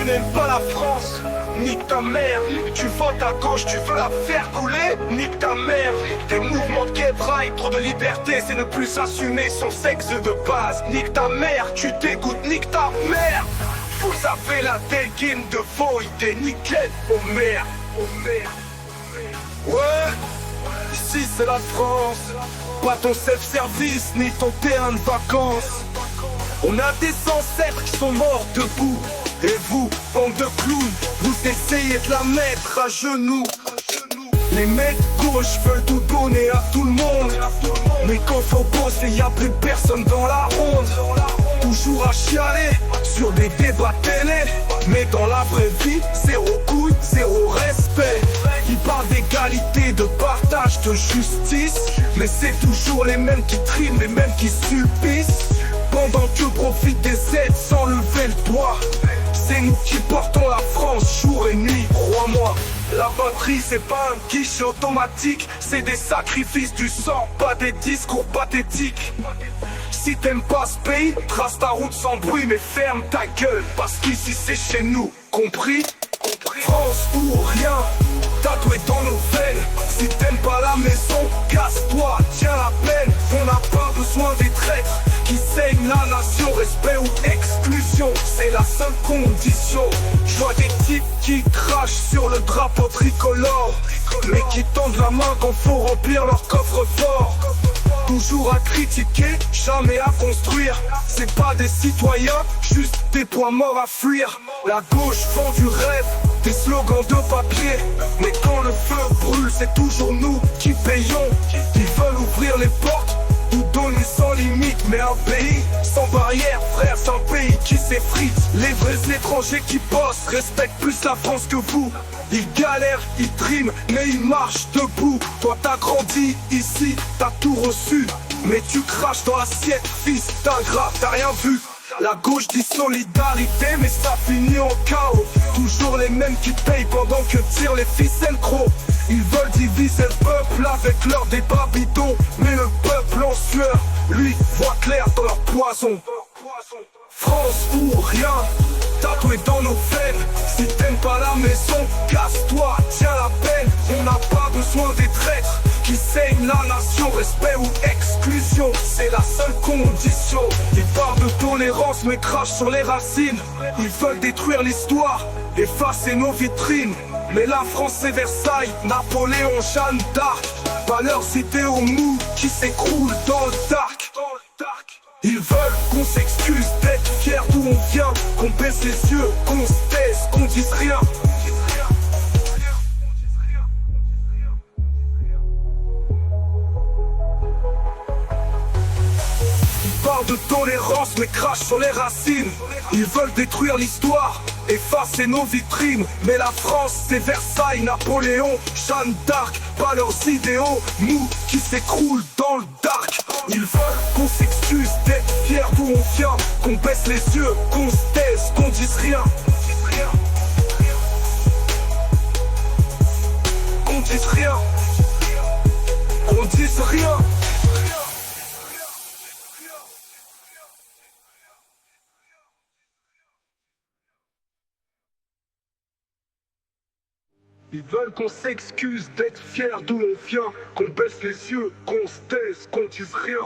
Tu n'aimes pas la France, nique ta mère. Tu votes à gauche, tu veux la faire couler, nique ta mère. Tes mouvements de guébraille, trop de liberté, c'est ne plus assumer son sexe de base. Nique ta mère, tu dégoûtes, nique ta mère. Vous avez la dégaine de faux idées, nickel, oh merde, oh merde. Ouais, ici c'est la France, pas ton self-service ni ton terrain de vacances. On a des ancêtres qui sont morts debout. Et vous, bande de clowns, vous essayez de la mettre à genoux. Les mecs gauches veulent tout donner à tout le monde. Mais quand faut bosser, y'a plus personne dans la ronde. Toujours à chialer sur des débats télé. Mais dans la vraie vie, zéro couille, zéro respect. Ils parlent d'égalité, de partage, de justice. Mais c'est toujours les mêmes qui triment, les mêmes qui subissent. Pendant que profitent des aides sans lever le doigt. C'est nous qui portons la France jour et nuit, crois-moi. La patrie c'est pas un guichet automatique, c'est des sacrifices du sang, pas des discours pathétiques. Si t'aimes pas ce pays, trace ta route sans bruit, mais ferme ta gueule, parce qu'ici c'est chez nous, compris? France ou rien, tatoué dans nos veines. Si t'aimes pas la maison, casse-toi, tiens la peine. On n'a pas besoin des traîtres qui saignent la nation. Respect ou exclusion, c'est la seule condition. Je vois des types qui crachent sur le drapeau tricolore, mais qui tendent la main quand faut remplir leur coffre-fort. Toujours à critiquer, jamais à construire. C'est pas des citoyens, juste des points morts à fuir. La gauche vend du rêve, des slogans de papier. Mais quand le feu brûle, c'est toujours nous qui payons. Ils veulent ouvrir les portes, nous donner sans limite. Mais un pays sans barrière, frère, c'est un pays qui s'effrite. Les vrais étrangers qui bossent respectent plus la France que vous. Ils galèrent, ils triment, mais ils marchent debout. Toi t'as grandi ici, t'as tout reçu, mais tu craches dans l'assiette, fils d'ingrat, t'as rien vu. La gauche dit solidarité, mais ça finit en chaos. Toujours les mêmes qui payent pendant que tirent les ficelles gros. Ils veulent diviser le peuple avec leur débat bidon. Mais le peuple en sueur, lui, voit clair dans leur poison. France ou rien, tatoué dans nos veines. Si t'aimes pas la maison, casse-toi, tiens la peine. On n'a pas besoin des traîtres qui saignent la nation. Respect ou exclusion, c'est la seule condition. Ils parlent de tolérance mais crachent sur les racines. Ils veulent détruire l'histoire, effacer nos vitrines. Mais la France c'est Versailles, Napoléon, Jeanne d'Arc. Pas leurs idéaux mous qui s'écroulent dans le dark. Ils veulent qu'on s'excuse d'être fiers d'où on vient, qu'on baisse les yeux, qu'on se taise, qu'on dise rien. Ils parlent de tolérance mais crachent sur les racines. Ils veulent détruire l'histoire, effacer nos vitrines. Mais la France c'est Versailles, Napoléon, Jeanne d'Arc. Pas leurs idéaux mous qui s'écroulent dans le dark. Ils veulent qu'on s'excuse d'être fiers d'où on vient, qu'on baisse les yeux, qu'on se taise, qu'on dise rien. Qu'on dise rien. Qu'on dise rien. Ils veulent qu'on s'excuse d'être fiers d'où on vient, qu'on baisse les yeux, qu'on se taise, qu'on dise rien.